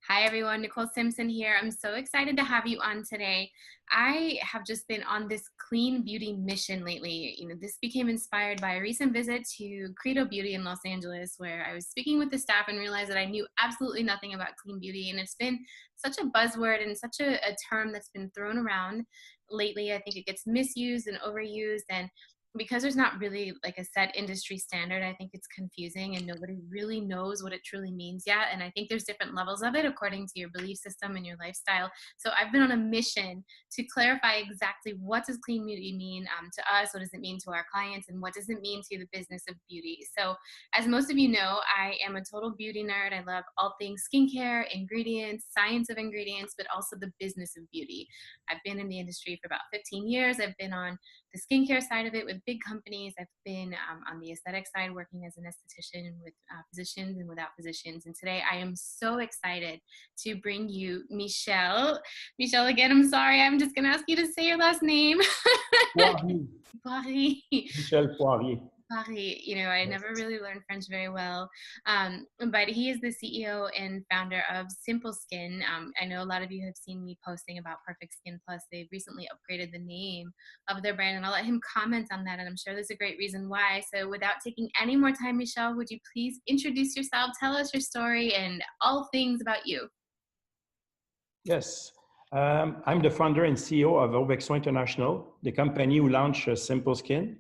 Hi everyone, Nicole Simpson here. I'm so excited to have you on today. I have just been on this clean beauty mission lately. This became inspired by a recent visit to Credo Beauty in Los Angeles, where I was speaking with the staff and realized that I knew absolutely nothing about clean beauty. And it's been such a buzzword and such a term that's been thrown around lately. I think it gets misused and overused. And because there's not really like a set industry standard, I think it's confusing and nobody really knows what it truly means yet. And I think there's different levels of it according to your belief system and your lifestyle. So I've been on a mission to clarify exactly what does clean beauty mean to us, what does it mean to our clients, and what does it mean to the business of beauty. So as most of you know, I am a total beauty nerd. I love all things skincare, ingredients, science of ingredients, but also the business of beauty. I've been in the industry for about 15 years. I've been on the skincare side of it with big companies. I've been on the aesthetic side working as an esthetician with physicians and without physicians. And today I am so excited to bring you Michel. Michel, again, I'm sorry. I'm just going to ask you to say your last name. Poirier. Poirier. Michel Poirier. Paris, I never really learned French very well, but he is the CEO and founder of Simple Skin. I know a lot of you have seen me posting about Perfect Skin Plus. They've recently upgraded the name of their brand, and I'll let him comment on that, and I'm sure there's a great reason why. So without taking any more time, Michel, would you please introduce yourself, tell us your story, and all things about you? Yes. I'm the founder and CEO of Ovexo International, the company who launched Simple Skin.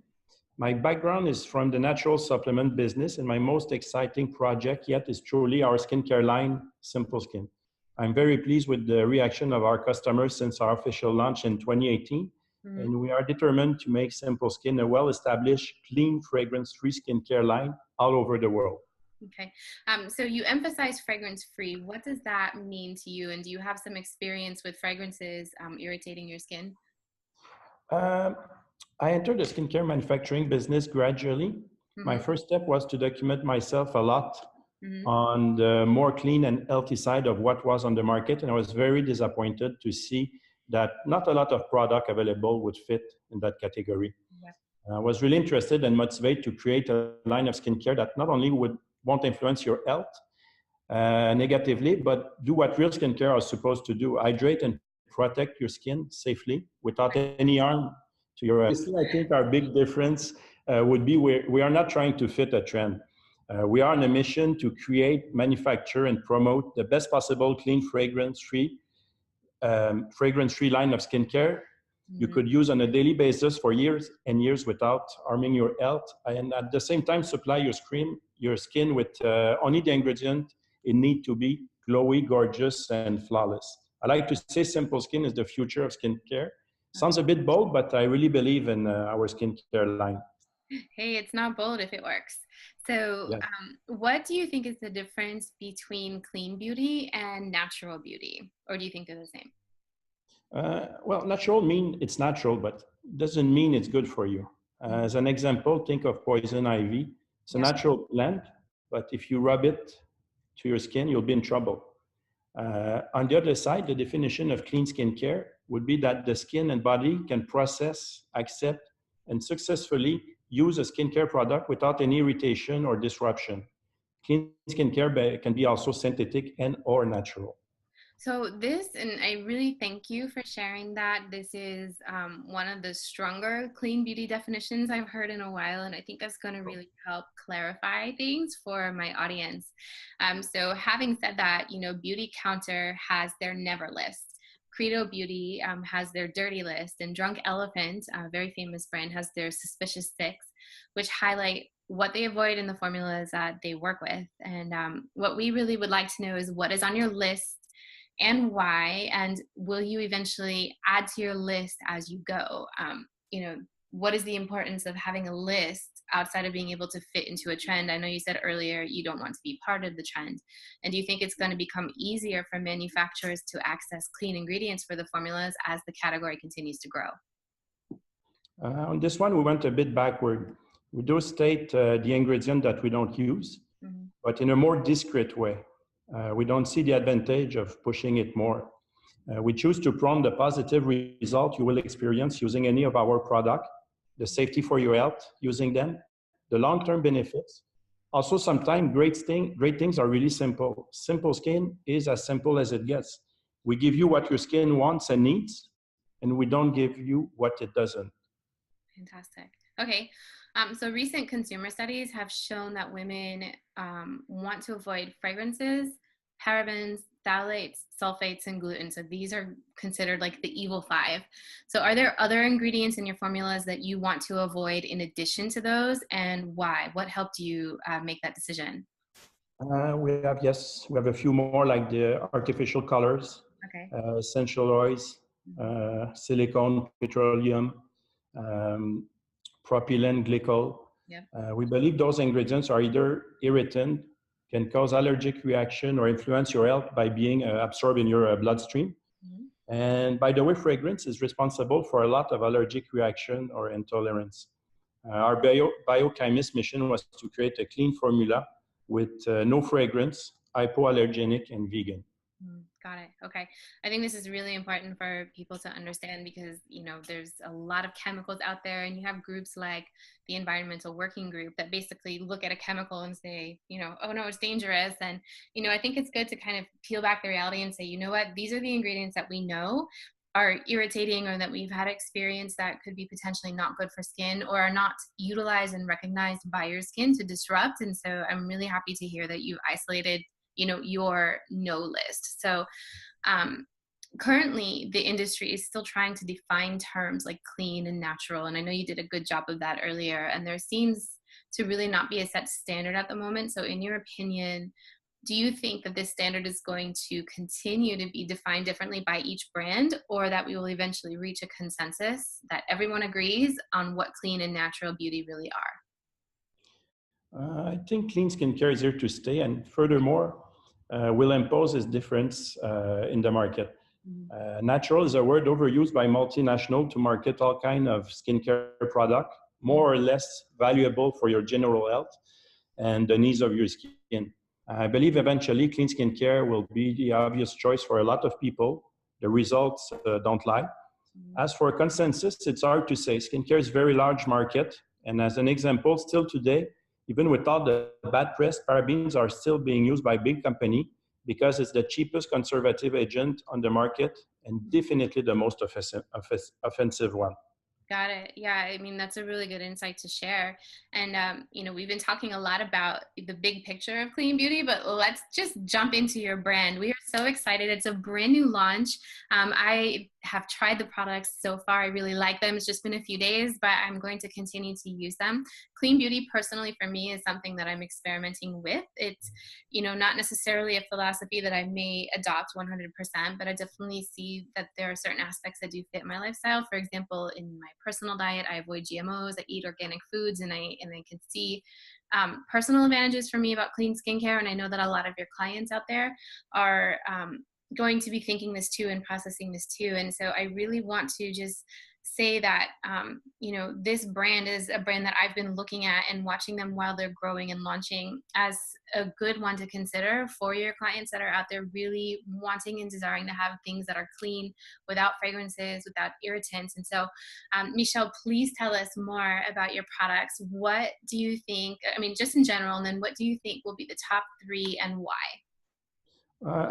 My background is from the natural supplement business, and my most exciting project yet is truly our skincare line, Simple Skin. I'm very pleased with the reaction of our customers since our official launch in 2018, and we are determined to make Simple Skin a well-established, clean, fragrance-free skincare line all over the world. Okay. So you emphasize fragrance-free. What does that mean to you? And do you have some experience with fragrances irritating your skin? I entered the skincare manufacturing business gradually. My first step was to document myself a lot on the more clean and healthy side of what was on the market. And I was very disappointed to see that not a lot of product available would fit in that category. Yeah. I was really interested and motivated to create a line of skincare that not only won't influence your health negatively, but do what real skincare is supposed to do: hydrate and protect your skin safely without any harm to your. I think our big difference would be we are not trying to fit a trend. We are on a mission to create, manufacture, and promote the best possible clean, fragrance-free line of skincare you could use on a daily basis for years and years without harming your health, and at the same time supply your skin with only the ingredient it needs to be glowy, gorgeous, and flawless. I like to say Simple Skin is the future of skincare. Sounds a bit bold, but I really believe in our skincare line. Hey, it's not bold if it works. So Yeah. What do you think is the difference between clean beauty and natural beauty? Or do you think they're the same? Well, natural means it's natural, but doesn't mean it's good for you. As an example, think of poison ivy. It's a natural plant, but if you rub it to your skin, you'll be in trouble. On the other side, the definition of clean skincare would be that the skin and body can process, accept, and successfully use a skincare product without any irritation or disruption. Clean skincare can be also synthetic and or natural. So this, and I really thank you for sharing that. This is one of the stronger clean beauty definitions I've heard in a while, and I think that's going to really help clarify things for my audience. So having said that, Beauty Counter has their never list. Credo Beauty has their dirty list, and Drunk Elephant, a very famous brand, has their suspicious 6, which highlight what they avoid in the formulas that they work with. And what we really would like to know is what is on your list and why, and will you eventually add to your list as you go? What is the importance of having a list outside of being able to fit into a trend? I know you said earlier you don't want to be part of the trend. And do you think it's going to become easier for manufacturers to access clean ingredients for the formulas as the category continues to grow? On this one, we went a bit backward. We do state the ingredient that we don't use, but in a more discreet way. We don't see the advantage of pushing it more. We choose to prompt the positive result you will experience using any of our products, the safety for your health using them, the long-term benefits, Also, sometimes great things are really simple. Simple skin is as simple as it gets. We give you what your skin wants and needs, and we don't give you what it doesn't. Fantastic. Okay. So recent consumer studies have shown that women want to avoid fragrances, parabens, phthalates, sulfates, and gluten. So these are considered like the evil five. So are there other ingredients in your formulas that you want to avoid in addition to those, and why? What helped you make that decision? We have a few more like the artificial colors, Okay. essential oils, Mhm. silicone, petroleum, um, propylene glycol. Yep. We believe those ingredients are either irritant, can cause allergic reaction, or influence your health by being absorbed in your bloodstream. Mhm. And by the way, fragrance is responsible for a lot of allergic reaction or intolerance. Our biochemist mission was to create a clean formula with no fragrance, hypoallergenic, and vegan. Got it. Okay. I think this is really important for people to understand because, there's a lot of chemicals out there, and you have groups like the Environmental Working Group that basically look at a chemical and say, oh no, it's dangerous. And, I think it's good to kind of peel back the reality and say, you know what, these are the ingredients that we know are irritating or that we've had experience that could be potentially not good for skin or are not utilized and recognized by your skin to disrupt. And so I'm really happy to hear that you've isolated your no list. So um, currently the industry is still trying to define terms like clean and natural, and I know you did a good job of that earlier, and there seems to really not be a set standard at the moment. So in your opinion, do you think that this standard is going to continue to be defined differently by each brand, or that we will eventually reach a consensus that everyone agrees on what clean and natural beauty really are? I think clean skincare is here to stay, and furthermore, will impose its difference in the market. Mhm. Natural is a word overused by multinational to market all kind of skincare product, more or less valuable for your general health and the needs of your skin. I believe eventually clean skincare will be the obvious choice for a lot of people. The results don't lie. Mhm. As for consensus, it's hard to say. Skincare is a very large market. And as an example, still today, even with all the bad press, parabens are still being used by big company because it's the cheapest conservative agent on the market and definitely the most offensive one. Got it. Yeah, I mean, that's a really good insight to share. And, we've been talking a lot about the big picture of clean beauty, but let's just jump into your brand. We are so excited. It's a brand new launch. I have tried the products so far. I really like them. It's just been a few days, but I'm going to continue to use them. Clean beauty, personally, for me, is something that I'm experimenting with. It's, not necessarily a philosophy that I may adopt 100%, but I definitely see that there are certain aspects that do fit my lifestyle. For example, in my personal diet, I avoid GMOs, I eat organic foods, and I can see personal advantages for me about clean skincare. And I know that a lot of your clients out there are going to be thinking this too and processing this too. And so I really want to just say that this brand is a brand that I've been looking at and watching them while they're growing and launching as a good one to consider for your clients that are out there really wanting and desiring to have things that are clean, without fragrances, without irritants. And so Michel, please tell us more about your products. What do you think, I mean, just in general, and then what do you think will be the top three and why?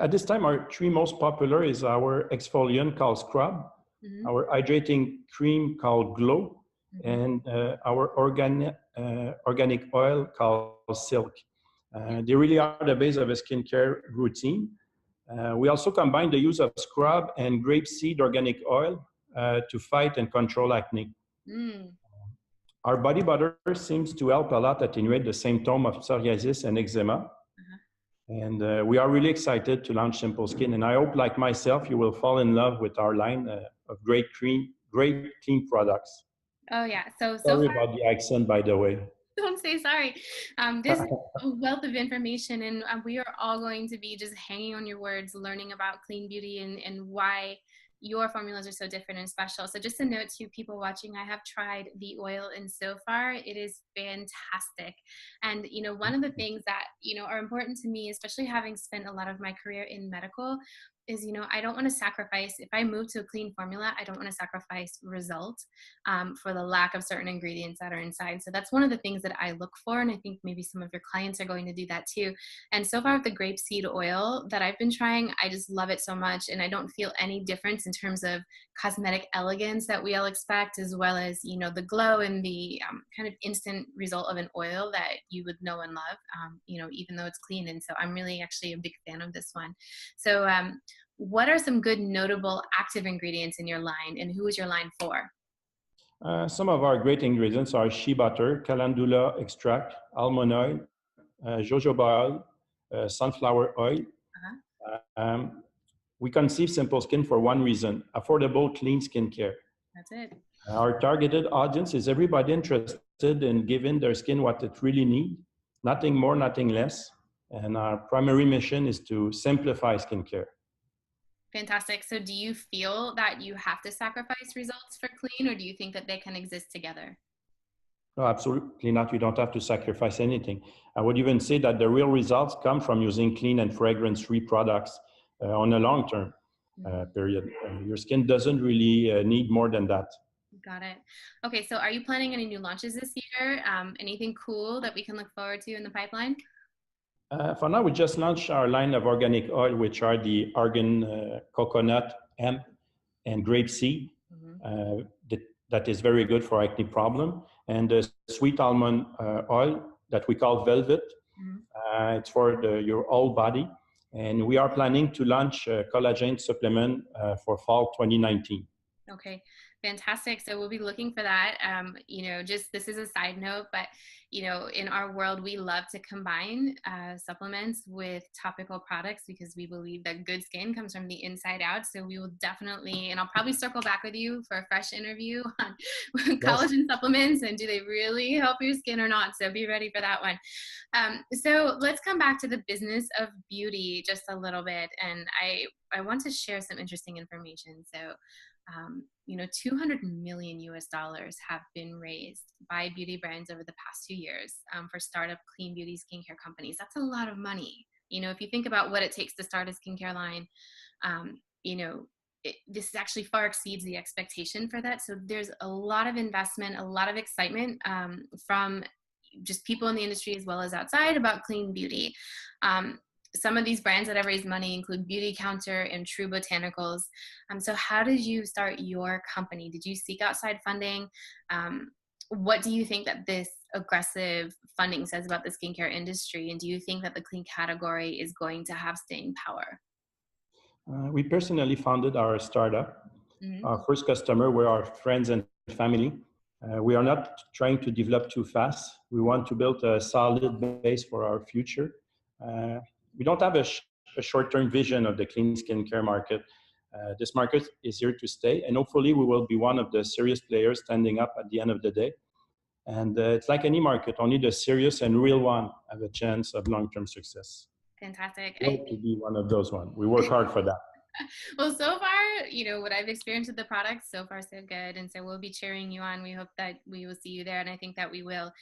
At this time, our three most popular is our exfoliant called Scrub, Hmm. our hydrating cream called Glow, Hmm. and our organic oil called Silk. They really are the base of a skincare routine. We also combine the use of scrub and grapeseed organic oil to fight and control acne. Mm. Our body butter seems to help a lot attenuate the symptom of psoriasis and eczema. Uh-huh. And we are really excited to launch Simple Skin. And I hope, like myself, you will fall in love with our line of great clean products. Oh yeah. So Sorry far, about the accent, by the way. don't say sorry. This is a wealth of information, and we are all going to be just hanging on your words, learning about clean beauty and why your formulas are so different and special. So just a note to people watching, I have tried the oil, and so far it is fantastic. And one of the things that are important to me, especially having spent a lot of my career in medical, is, I don't want to sacrifice, if I move to a clean formula, I don't want to sacrifice result for the lack of certain ingredients that are inside. So that's one of the things that I look for. And I think maybe some of your clients are going to do that too. And so far with the grapeseed oil that I've been trying, I just love it so much. And I don't feel any difference in terms of cosmetic elegance that we all expect, as well as, the glow and the kind of instant result of an oil that you would know and love, even though it's clean. And so I'm really actually a big fan of this one. So, what are some good notable active ingredients in your line, and who is your line for? Some of our great ingredients are shea butter, calendula extract, almond oil, jojoba oil, sunflower oil. Um, we conceive Simple Skin for one reason: affordable, clean skincare. That's it. Our targeted audience is everybody interested in giving their skin what it really needs, nothing more, nothing less. And our primary mission is to simplify skincare. Fantastic. So do you feel that you have to sacrifice results for clean, or do you think that they can exist together? No, absolutely not. You don't have to sacrifice anything. I would even say that the real results come from using clean and fragrance-free products on a long-term period. Your skin doesn't really need more than that. Got it. Okay, so are you planning any new launches this year? Anything cool that we can look forward to in the pipeline? For now, we just launched our line of organic oil, which are the argan, coconut, hemp, and grapeseed. That is very good for acne problem. And the sweet almond oil that we call Velvet. It's for your whole body. And we are planning to launch a collagen supplement for fall 2019. Okay, fantastic. So we'll be looking for that. Just this is a side note, but in our world, we love to combine supplements with topical products because we believe that good skin comes from the inside out. So we will definitely, and I'll probably circle back with you for a fresh interview on collagen supplements and do they really help your skin or not. So be ready for that one. So let's come back to the business of beauty just a little bit. And I want to share some interesting information. So 200 million US dollars have been raised by beauty brands over the past 2 years for startup clean beauty skincare companies. That's a lot of money. If you think about what it takes to start a skincare line, this actually far exceeds the expectation for that. So there's a lot of investment, a lot of excitement from just people in the industry as well as outside about clean beauty. Some of these brands that have raised money include Beauty Counter and True Botanicals. So how did you start your company? Did you seek outside funding? What do you think that this aggressive funding says about the skincare industry? And do you think that the clean category is going to have staying power? We personally founded our startup. Our first customer were our friends and family. We are not trying to develop too fast. We want to build a solid base for our future. We don't have a short-term vision of the clean skincare market. This market is here to stay, and hopefully we will be one of the serious players standing up at the end of the day. And it's like any market, only the serious and real one have a chance of long-term success. Fantastic. We hope to be one of those ones. We work hard for that. Well, so far, what I've experienced with the product, so far so good. And so we'll be cheering you on. We hope that we will see you there. And I think that we will.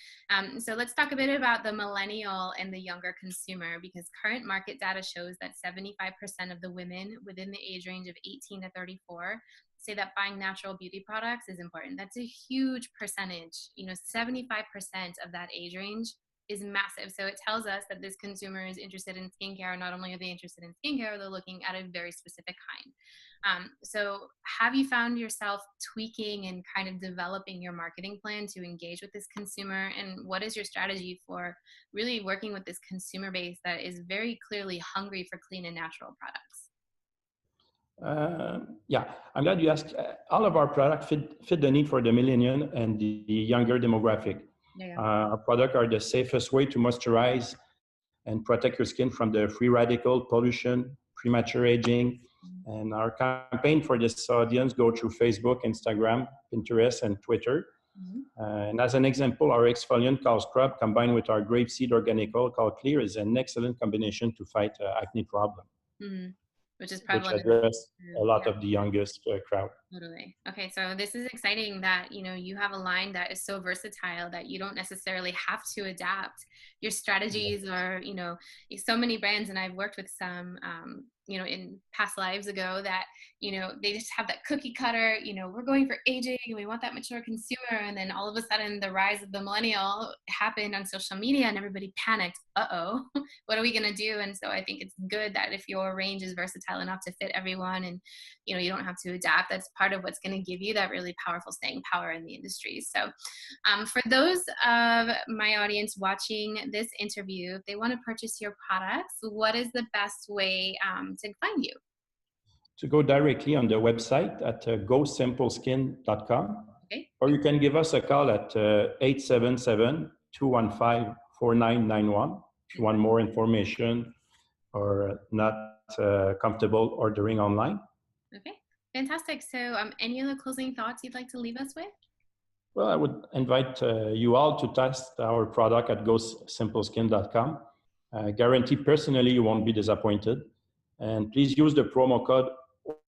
So let's talk a bit about the millennial and the younger consumer, because current market data shows that 75% of the women within the age range of 18 to 34 say that buying natural beauty products is important. That's a huge percentage. 75% of that age range is massive. So it tells us that this consumer is interested in skincare. Not only are they interested in skincare, they're looking at a very specific kind. So have you found yourself tweaking and kind of developing your marketing plan to engage with this consumer? And what is your strategy for really working with this consumer base that is very clearly hungry for clean and natural products? Yeah, I'm glad you asked. All of our products fit the need for the millennial and the younger demographic. Our products are the safest way to moisturize and protect your skin from the free radical, pollution, premature aging. And our campaign for this audience go through Facebook, Instagram, Pinterest, and Twitter. And as an example, our exfoliant called Scrub combined with our grapeseed organic oil called Clear is an excellent combination to fight acne problem. Which is prevalent. Which address a lot of the youngest crowd. Totally. Okay, so this is exciting that you have a line that is so versatile that you don't necessarily have to adapt your strategies, or so many brands, and I've worked with some in past lives ago, that they just have that cookie cutter, we're going for aging and we want that mature consumer, and then all of a sudden the rise of the millennial happened on social media and everybody panicked. Uh-oh, what are we going to do? And so I think it's good that if your range is versatile enough to fit everyone, and you don't have to adapt, that's part of what's going to give you that really powerful staying power in the industry. So for those of my audience watching this interview, if they want to purchase your products, what is the best way to find you? To go directly on the website at gosimpleskin.com, Okay. or you can give us a call at 877-215-4991 if you want more information or not comfortable ordering online. Okay, fantastic. So any other closing thoughts you'd like to leave us with? Well, I would invite you all to test our product at gosimpleskin.com. Guarantee personally you won't be disappointed. And please use the promo code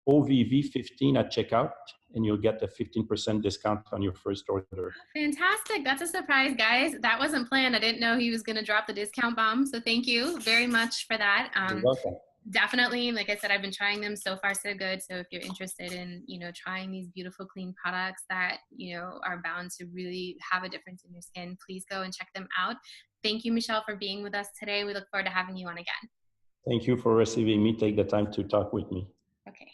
OVV15 at checkout, and you'll get a 15% discount on your first order. Fantastic. That's a surprise, guys. That wasn't planned. I didn't know he was going to drop the discount bomb. So thank you very much for that. You're welcome. Definitely, like I said, I've been trying them. So far so good. So if you're interested in trying these beautiful clean products that are bound to really have a difference in your skin, please go and check them out. Thank you, Michel, for being with us today. We look forward to having you on again. Thank you for receiving me. Take the time to talk with me. Okay.